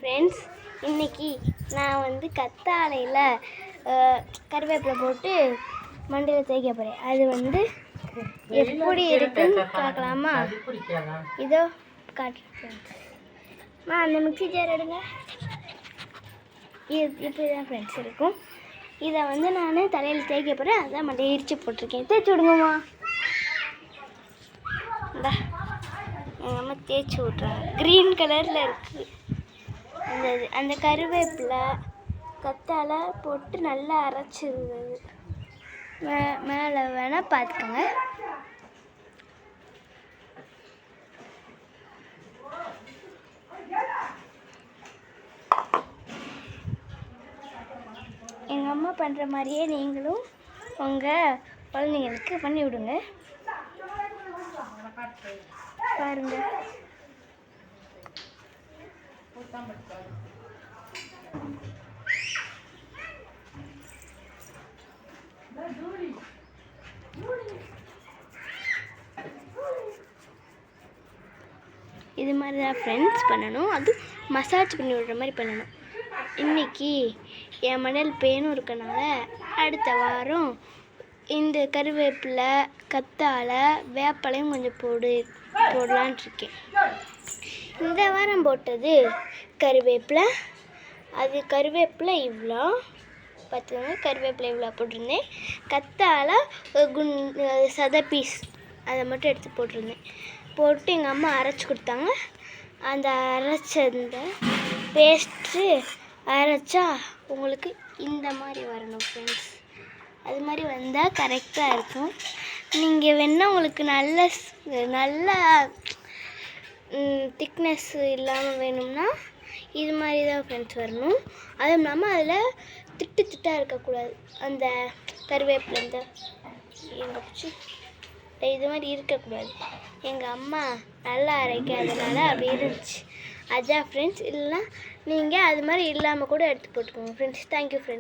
Friends, இன்றைக்கி நான் வந்து கத்தாழையில் கருவேப்பிலை போட்டு மண்டையில் தேய்க்க போகிறேன். அது வந்து எப்படி இருக்குன்னு பார்க்கலாமா? இதோ காட்டுறேன் ஃப்ரெண்ட்ஸ். அந்த மிக்ஸி ஜார் எடுங்க. இப்படி தான் ஃப்ரெண்ட்ஸ் இருக்கும். இதை வந்து நான் தலையில் தேய்க்க போகிறேன். அதான் மண்டையை இடித்து போட்டிருக்கேன். தேய்ச்சி விடுங்கம்மா. இந்தா எங்கள் அம்மா தேய்ச்சி விட்றாங்க. க்ரீன் கலரில் இருக்குது. அந்த கருவேப்பிலை கத்தாழை போட்டு நல்லா அரைச்சிருந்தது. மேலே வேணால் பார்த்துக்கோங்க. எங்கள் அம்மா பண்ணுற மாதிரியே நீங்களும் உங்கள் குழந்தைங்களுக்கு பண்ணி விடுங்க. பாருங்க, இது மாதிரி தான் ஃப்ரெண்ட்ஸ் பண்ணணும். அது மசாஜ் பண்ணி விடுற மாதிரி பண்ணணும். இன்றைக்கி என் மண்டையில் பேனும் இருக்கனால அடுத்த வாரம் இந்த கருவேப்பிலை கத்தாழை வேப்பலையும் கொஞ்சம் போடலான் இருக்கேன். இந்த வாரம் போட்டது கருவேப்பிலை. அது கருவேப்பிலை இவ்வளோ பார்த்துக்கோங்க. கருவேப்பிலை இவ்வளோ போட்டிருந்தேன். கத்தாழை சதை பீஸ் அதை மட்டும் எடுத்து போட்டிருந்தேன். போட்டு எங்கள் அம்மா அரைச்சி கொடுத்தாங்க. அந்த அரைச்ச பேஸ்ட்டு அரைச்சா உங்களுக்கு இந்த மாதிரி வரணும் ஃப்ரெண்ட்ஸ். அது மாதிரி வந்தால் கரெக்டாக இருக்கும். நீங்கள் வேணால் உங்களுக்கு நல்ல திக்னஸ் இல்லாமல் வேணும்னா இது மாதிரி தான் ஃப்ரெண்ட்ஸ் வரணும். அதுவும் இல்லாமல் அதில் திட்டாக இருக்கக்கூடாது. அந்த கருவேப்பிலை எங்கே போச்சு, இது மாதிரி இருக்கக்கூடாது. எங்கள் அம்மா நல்லா அரைக்காதனால அப்படி இருந்துச்சு. அதான் ஃப்ரெண்ட்ஸ். இல்லைன்னா நீங்கள் அது மாதிரி இல்லாமல் கூட எடுத்து போட்டுக்கோங்க ஃப்ரெண்ட்ஸ். Thank you friends.